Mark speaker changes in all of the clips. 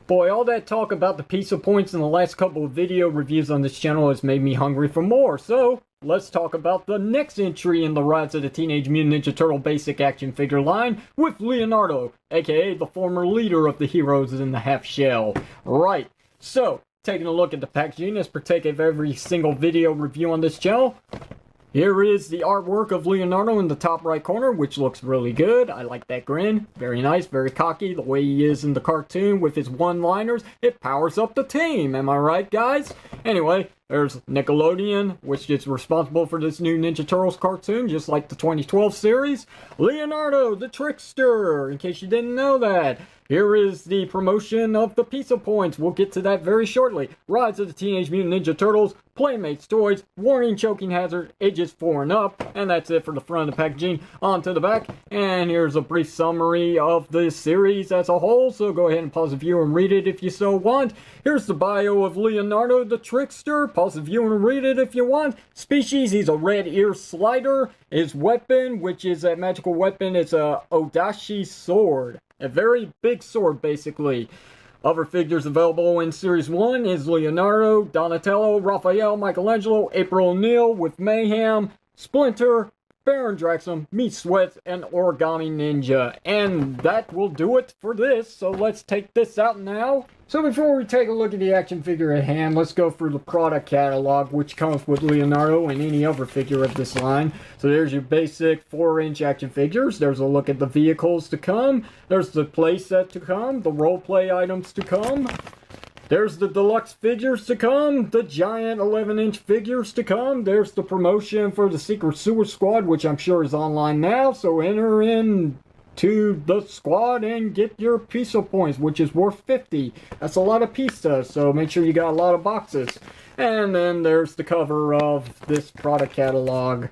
Speaker 1: Boy, all that talk about the pizza points in the last couple of video reviews on this channel has made me hungry for more, so let's talk about the next entry in the Rise of the Teenage Mutant Ninja Turtle basic action figure line with Leonardo, aka the former leader of the heroes in the half shell. Right, so taking a look at the packaging as partake of every single video review on this channel. Here is the artwork of Leonardo in the top right corner, which looks really good. I like that grin. Very nice, very cocky, the way he is in the cartoon with his one-liners. It powers up the team, am I right, guys? Anyway, there's Nickelodeon, which is responsible for this new Ninja Turtles cartoon, just like the 2012 series. Leonardo, the Trickster, in case you didn't know that. Here is the promotion of the pizza points. We'll get to that very shortly. Rise of the Teenage Mutant Ninja Turtles, Playmates Toys, warning choking hazard, ages 4 and up. And that's it for the front of the packaging. On to the back. And here's a brief summary of the series as a whole. So go ahead and pause the view and read it if you so want. Here's the bio of Leonardo the Trickster. Pause the view and read it if you want. Species, he's a red ear slider. His weapon, which is a magical weapon, is a Adashi Sword. A very big sword, basically. Other figures available in Series 1 is Leonardo, Donatello, Rafael, Michelangelo, April O'Neil with Mayhem, Splinter, Baron Draxum, Meat Sweats, and Origami Ninja. And that will do it for this, so let's take this out now. So before we take a look at the action figure at hand, let's go through the product catalog, which comes with Leonardo and any other figure of this line. So there's your basic 4-inch action figures. There's a look at the vehicles to come. There's the playset to come, the role-play items to come. There's the deluxe figures to come, the giant 11-inch figures to come. There's the promotion for the Secret Sewer Squad, which I'm sure is online now. So enter in to the squad and get your pizza points, which is worth 50. That's a lot of pizza, so make sure you got a lot of boxes. And then there's the cover of this product catalog,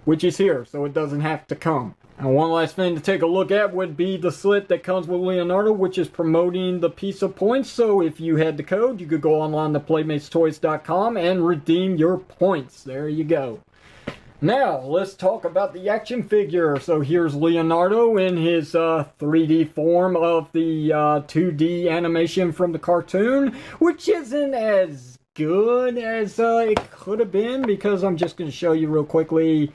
Speaker 1: which is here, so it doesn't have to come. And one last thing to take a look at would be the slit that comes with Leonardo, which is promoting the pizza points. So if you had the code, you could go online to playmatestoys.com and redeem your points. There you go. Now, let's talk about the action figure. So here's Leonardo in his 3D form of the 2D animation from the cartoon, which isn't as good as it could have been, because I'm just going to show you real quickly.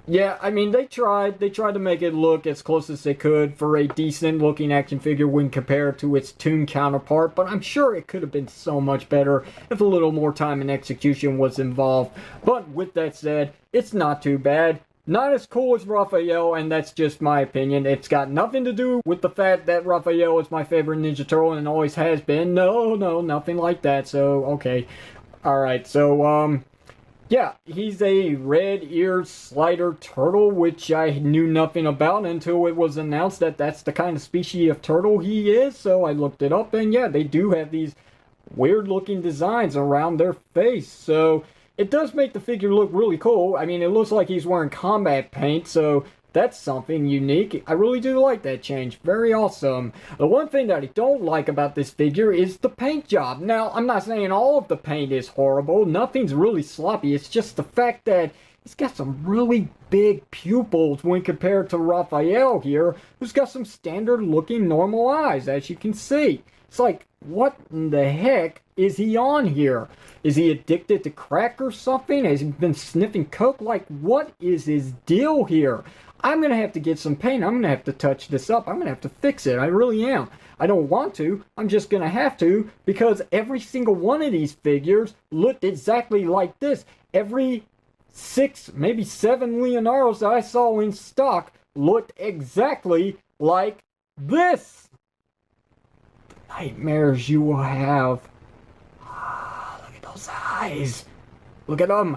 Speaker 1: Yeah, I mean, they tried to make it look as close as they could for a decent looking action figure when compared to its toon counterpart, but I'm sure it could have been so much better if a little more time and execution was involved. But with that said, it's not too bad. Not as cool as Rafael, and that's just my opinion. It's got nothing to do with the fact that Rafael is my favorite Ninja Turtle and always has been. No, nothing like that, so okay. Alright, so, yeah, he's a red-eared slider turtle, which I knew nothing about until it was announced that that's the kind of species of turtle he is. So I looked it up, and yeah, they do have these weird-looking designs around their face. So it does make the figure look really cool. I mean, it looks like he's wearing combat paint, so that's something unique. I really do like that change. Very awesome. The one thing that I don't like about this figure is the paint job. Now, I'm not saying all of the paint is horrible. Nothing's really sloppy. It's just the fact that it's got some really big pupils when compared to Rafael here, who's got some standard looking normal eyes, as you can see. It's like, what in the heck is he on here? Is he addicted to crack or something? Has he been sniffing coke? Like, what is his deal here? I'm going to have to get some paint. I'm going to have to touch this up. I'm going to have to fix it. I really am. I don't want to. I'm just going to have to, because every single one of these figures looked exactly like this. Every 6, maybe 7 Leonardos that I saw in stock looked exactly like this. The nightmares you will have. Ah, look at those eyes. Look at them.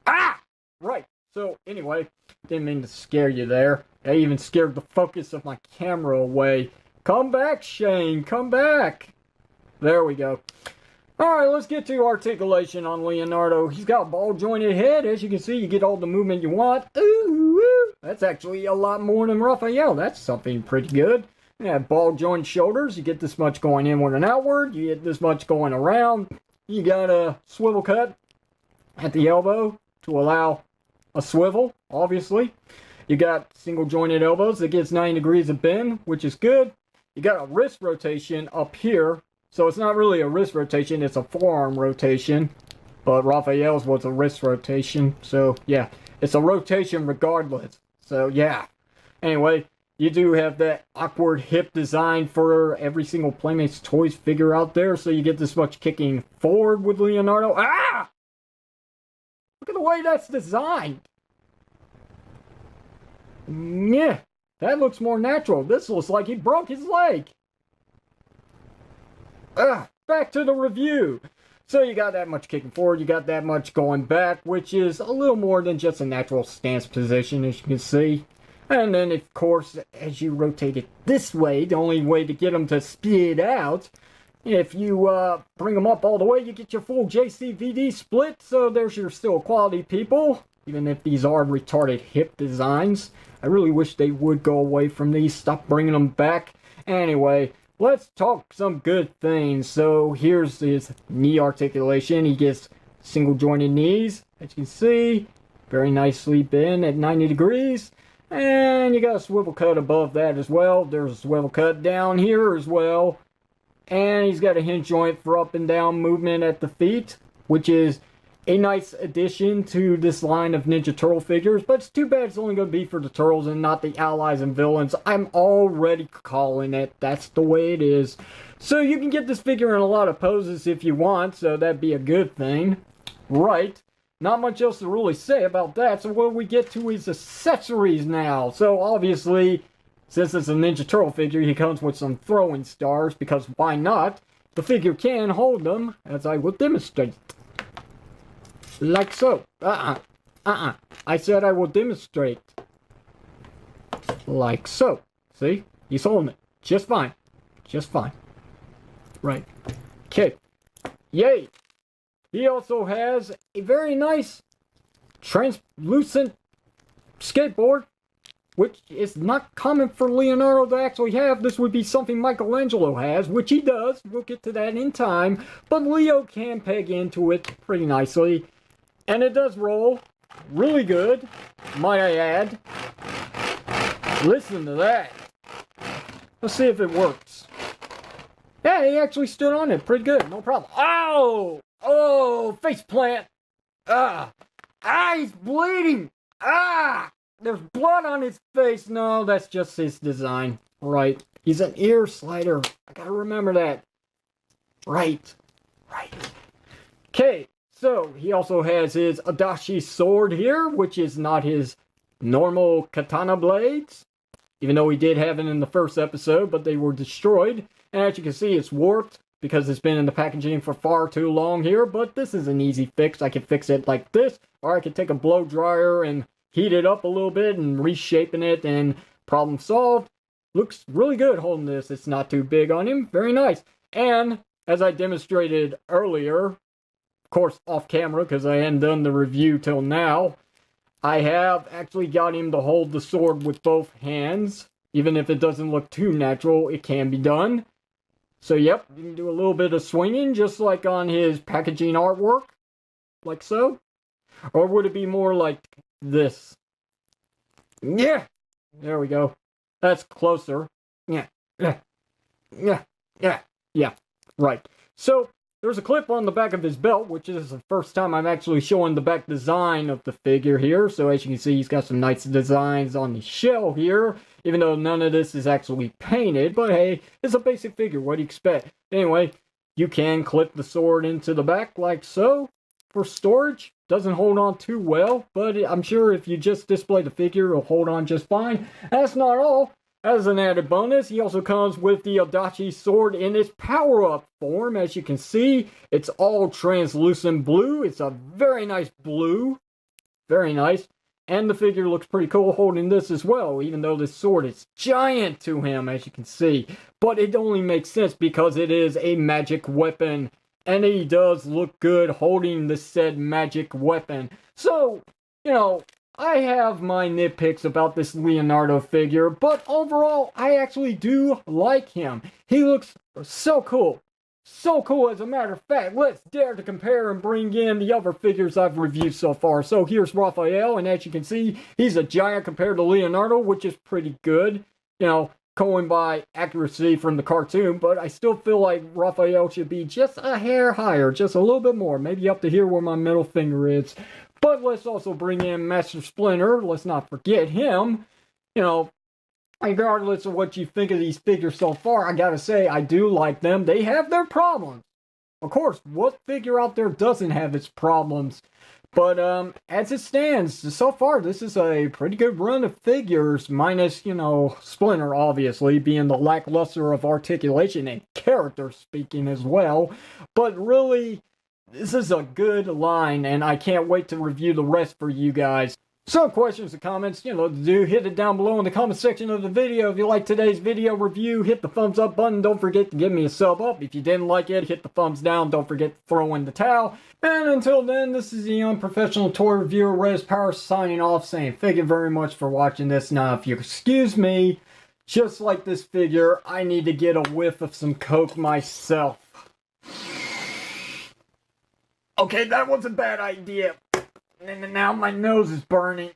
Speaker 1: Ah! Right. So, anyway, didn't mean to scare you there. I even scared the focus of my camera away. Come back, Shane. Come back. There we go. Alright, let's get to articulation on Leonardo. He's got a ball-jointed head. As you can see, you get all the movement you want. Ooh, woo. That's actually a lot more than Rafael. That's something pretty good. You have ball-jointed shoulders. You get this much going inward and outward. You get this much going around. You got a swivel cut at the elbow to allow a swivel, obviously. You got single jointed elbows that gets 90 degrees of bend, which is good. you got a wrist rotation up here. So it's not really a wrist rotation, it's a forearm rotation. But Rafael's was a wrist rotation. So yeah, it's a rotation regardless. So yeah. Anyway, you do have that awkward hip design for every single Playmates Toys figure out there. So you get this much kicking forward with Leonardo. Ah! Look at the way that's designed. Yeah, that looks more natural. This looks like he broke his leg. Back to the review. So you got that much kicking forward, you got that much going back, which is a little more than just a natural stance position, as you can see. And then, of course, as you rotate it this way, the only way to get them to spit out, if you bring them up all the way, you get your full JCVD split. So there's your still quality, people. Even if these are retarded hip designs, I really wish they would go away from these. Stop bringing them back. Anyway, let's talk some good things. So here's his knee articulation. He gets single jointed knees, as you can see. Very nicely bent at 90 degrees. And you got a swivel cut above that as well. There's a swivel cut down here as well. And he's got a hinge joint for up and down movement at the feet, which is a nice addition to this line of Ninja Turtle figures. But it's too bad it's only going to be for the Turtles and not the allies and villains. I'm already calling it. That's the way it is. So you can get this figure in a lot of poses if you want, so that'd be a good thing. Right. Not much else to really say about that. So what we get to is accessories now. So obviously, since it's a Ninja Turtle figure, he comes with some throwing stars, because why not? The figure can hold them, as I will demonstrate. Like so. I said I will demonstrate. Like so. See? He's holding it. Just fine. Just fine. Right. Okay. Yay! He also has a very nice translucent skateboard, which is not common for Leonardo to actually have. This would be something Michelangelo has, which he does. We'll get to that in time. But Leo can peg into it pretty nicely. And it does roll really good, might I add. Listen to that. Let's see if it works. Yeah, he actually stood on it pretty good. No problem. Ow! Oh, face plant. He's bleeding. There's blood on his face. No, that's just his design. Right. He's an ear slider. I gotta remember that. Right. Okay, so he also has his Adashi Sword here, which is not his normal katana blades. Even though he did have it in the first episode, but they were destroyed. And as you can see, it's warped, because it's been in the packaging for far too long here, but this is an easy fix. I can fix it like this, or I can take a blow dryer and heat it up a little bit and reshaping it, and problem solved. Looks really good holding this. It's not too big on him. Very nice. And as I demonstrated earlier, of course off camera because I hadn't done the review till now, I have actually got him to hold the sword with both hands. Even if it doesn't look too natural, it can be done. So yep, you can do a little bit of swinging, just like on his packaging artwork. Like so. Or would it be more like this? Yeah! There we go. That's closer. Yeah. Right. So, there's a clip on the back of his belt, which is the first time I'm actually showing the back design of the figure here. So as you can see, he's got some nice designs on the shell here, even though none of this is actually painted. But hey, it's a basic figure. What do you expect? Anyway, you can clip the sword into the back like so for storage. Doesn't hold on too well, but I'm sure if you just display the figure, it'll hold on just fine. That's not all. As an added bonus, he also comes with the Adashi Sword in its power-up form. As you can see, it's all translucent blue. It's a very nice blue. Very nice. And the figure looks pretty cool holding this as well, even though this sword is giant to him, as you can see. But it only makes sense because it is a magic weapon. And he does look good holding the said magic weapon. So, you know, I have my nitpicks about this Leonardo figure, but overall, I actually do like him. He looks so cool. So cool, as a matter of fact. Let's dare to compare and bring in the other figures I've reviewed so far. So here's Rafael, and as you can see, he's a giant compared to Leonardo, which is pretty good. You know, going by accuracy from the cartoon, but I still feel like Rafael should be just a hair higher, just a little bit more, maybe up to here where my middle finger is. But let's also bring in Master Splinter. Let's not forget him. You know, regardless of what you think of these figures so far, I gotta say, I do like them. They have their problems. Of course, what figure out there doesn't have its problems? But as it stands, so far, this is a pretty good run of figures, minus, you know, Splinter, obviously, being the lackluster of articulation and character speaking as well. But really, this is a good line, and I can't wait to review the rest for you guys. So, questions and comments, you know, do hit it down below in the comment section of the video. If you like today's video review, hit the thumbs up button. Don't forget to give me a sub up. If you didn't like it, hit the thumbs down. Don't forget to throw in the towel. And until then, this is the unprofessional toy reviewer, Res Power, signing off, saying thank you very much for watching this. Now, if you excuse me, just like this figure, I need to get a whiff of some Coke myself. Okay, that was a bad idea. And now my nose is burning.